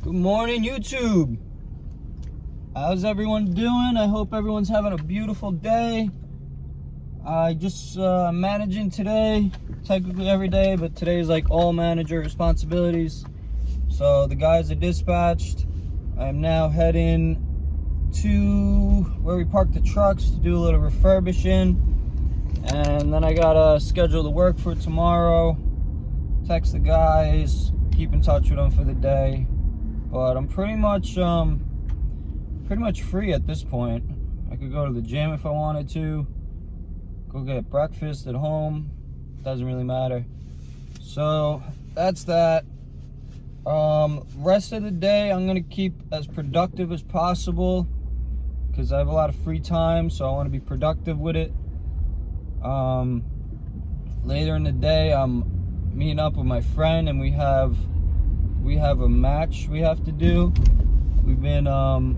Good morning, YouTube. How's everyone doing? I hope everyone's having a beautiful day. I just managing today, technically every day, but today is like all manager responsibilities. So the guys are dispatched. I'm now heading to where we park the trucks to do a little refurbishing, and then I gotta schedule the work for tomorrow, text the guys, keep in touch with them for the day. But I'm pretty much free at this point. I could go to the gym if I wanted to, go get breakfast at home, doesn't really matter. So that's that. Rest of the day I'm gonna keep as productive as possible because I have a lot of free time, so I want to be productive with it. Later in the day I'm meeting up with my friend and we have a match we have to do. We've been to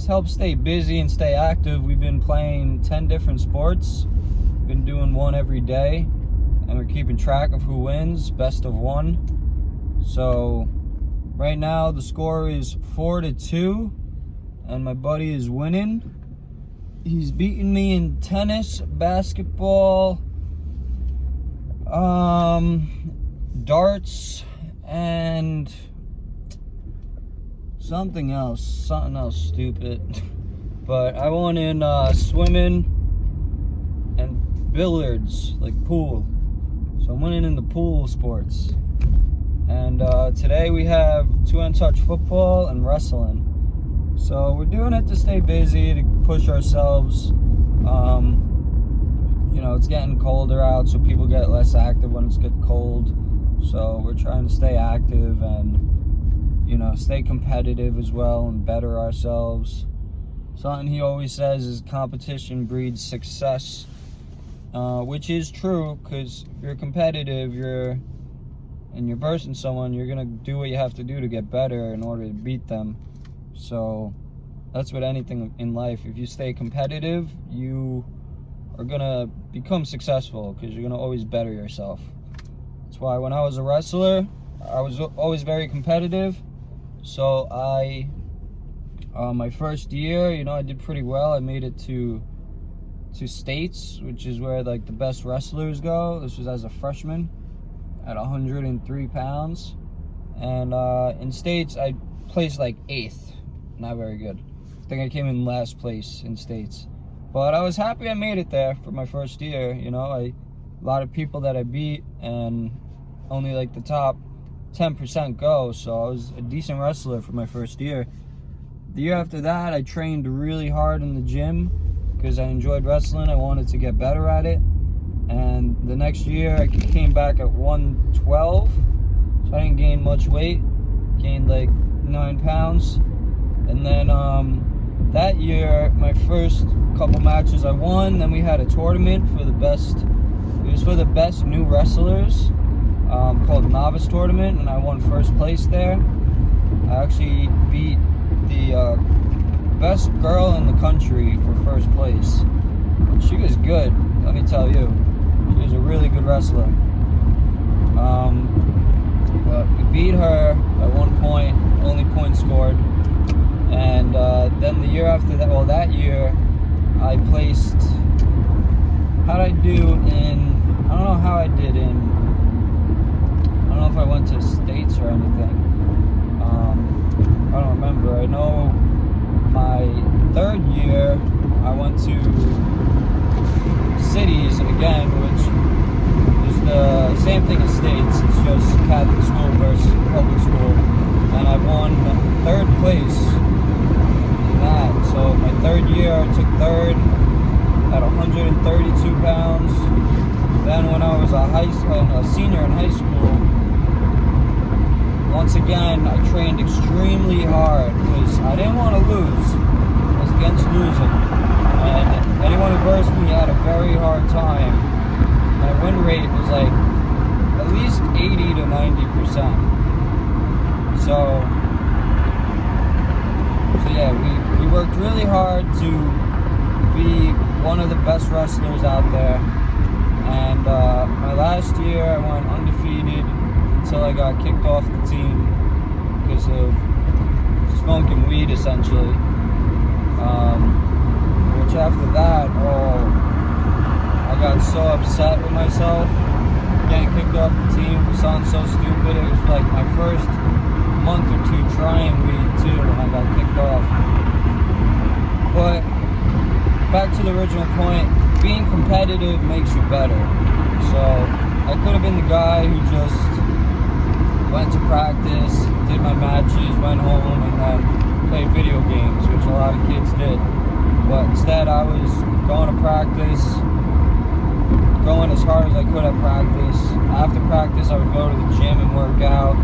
help stay busy and stay active, we've been playing 10 different sports. Been doing one every day, and we're keeping track of who wins, best of one. So right now the score is 4-2, and my buddy is winning. He's beating me in tennis, basketball, darts, and something else stupid. But I won in swimming and billiards, like pool. So I'm winning in the pool sports. And today we have 2-touch football and wrestling. So we're doing it to stay busy, to push ourselves. It's getting colder out, so people get less active when it's getting cold. So we're trying to stay active and stay competitive as well and better ourselves. Something he always says is competition breeds success, which is true, because if you're competitive, you're versing someone, you're gonna do what you have to do to get better in order to beat them. So that's with anything in life. If you stay competitive, you are gonna become successful because you're gonna always better yourself. That's why when I was a wrestler, I was always very competitive. So my first year, I did pretty well. I made it to states, which is where like the best wrestlers go. This was as a freshman at 103 pounds. And in states, I placed like 8th. Not very good. I think I came in last place in states. But I was happy I made it there for my first year. A lot of people that I beat, and only like the top 10% go, so I was a decent wrestler for my first year. The year after that, I trained really hard in the gym because I enjoyed wrestling. I wanted to get better at it. And the next year, I came back at 112, so I didn't gain much weight. Gained like 9 pounds. And then that year, my first couple matches I won. Then we had a tournament for the best. It was for the best new wrestlers. Called Novice Tournament, and I won first place there. I actually beat the best girl in the country for first place. She was good, let me tell you. She was a really good wrestler. But we beat her by 1 point, only point scored. And then the year after that, that year, I placed, I don't know how I did in, I don't know if I went to states or anything. I don't remember. I know my third year I went to cities again, which is the same thing as states. It's just Catholic school versus public school. And I won 3rd place in that. So my third year I took 3rd at 132 pounds. Then when I was a senior in high school, once again, I trained extremely hard because I didn't want to lose. I was against losing. And anyone who versed me had a very hard time. My win rate was like at least 80 to 90%. So yeah, we worked really hard to be one of the best wrestlers out there. And my last year, I went undefeated until I got kicked off the team because of smoking weed essentially. Which after that, I got so upset with myself getting kicked off the team for something so stupid. It was like my first month or two trying weed too, and I got kicked off. But back to the original point, being competitive makes you better. So I could have been the guy who just went to practice, did my matches, went home, and then played video games, which a lot of kids did. But instead, I was going to practice, going as hard as I could at practice. After practice, I would go to the gym and work out.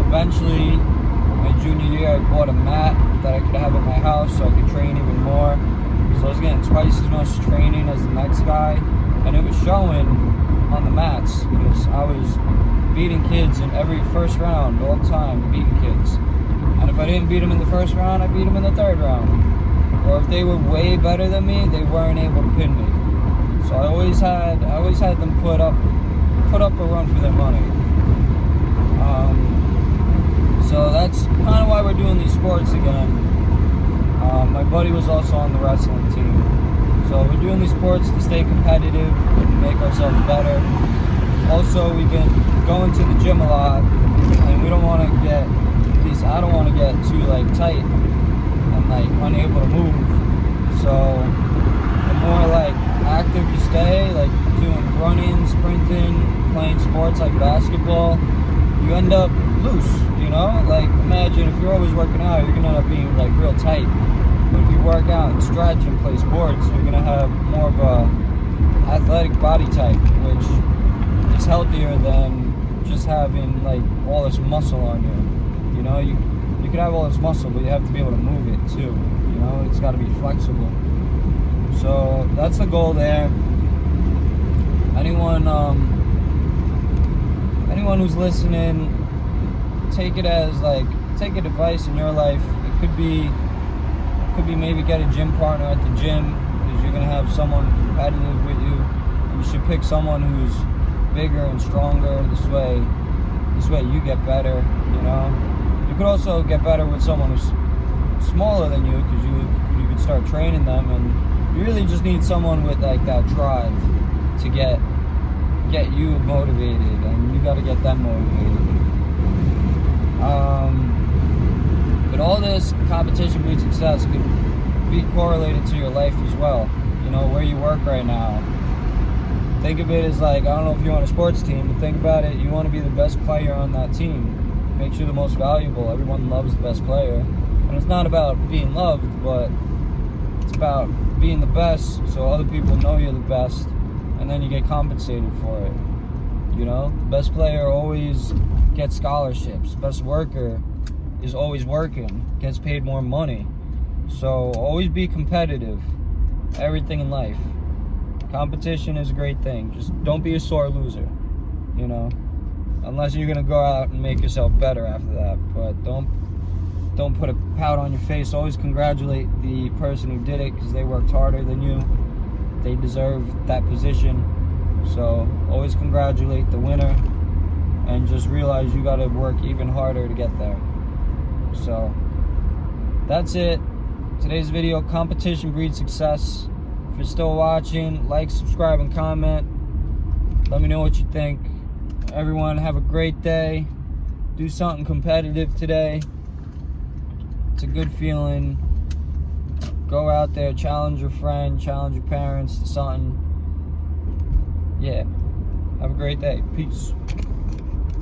Eventually, my junior year, I bought a mat that I could have at my house so I could train even more. So I was getting twice as much training as the next guy, and it was showing on the mats because I was beating kids in every first round all the time, beating kids. And if I didn't beat them in the first round, I beat them in the third round. Or if they were way better than me, they weren't able to pin me. So I always had them put up a run for their money. So that's kind of why we're doing these sports again. My buddy was also on the wrestling team. So we're doing these sports to stay competitive and make ourselves better. Also, we've been going to the gym a lot, and we don't want to get, at least I don't want to get too like tight and like unable to move. So the more like active you stay, like doing running, sprinting, playing sports like basketball, you end up loose, you know? Like imagine if you're always working out, you're gonna end up being like real tight. But if you work out and stretch and play sports, you're gonna have more of a athletic body type, which is healthier than just having like all this muscle on you. You know, you could have all this muscle, but you have to be able to move it too. You know, it's got to be flexible. So that's the goal there. Anyone who's listening, take advice in your life. It could be maybe get a gym partner at the gym because you're gonna have someone competitive with you. And you should pick someone who's bigger and stronger. This way you get better. You know. You could also get better with someone who's smaller than you because you could start training them, and you really just need someone with like that drive to get you motivated, and you got to get them motivated. But all this competition breeds success could be correlated to your life as well. You know, where you work right now. Think of it as like, I don't know if you're on a sports team, but think about it, you want to be the best player on that team. Makes you the most valuable. Everyone loves the best player. And it's not about being loved, but it's about being the best so other people know you're the best, and then you get compensated for it. You know, the best player always gets scholarships. Best worker is always working, gets paid more money. So always be competitive. Everything in life. Competition is a great thing. Just don't be a sore loser, you know. Unless you're gonna go out and make yourself better after that, but don't put a pout on your face. Always congratulate the person who did it because they worked harder than you. They deserve that position. So always congratulate the winner, and just realize you gotta work even harder to get there. So that's it. Today's video, competition breeds success. If you're still watching, like, subscribe, and comment. Let me know what you think. Everyone have a great day. Do something competitive today. It's a good feeling. Go out there, challenge your friend, challenge your parents to something. Yeah. Have a great day. Peace.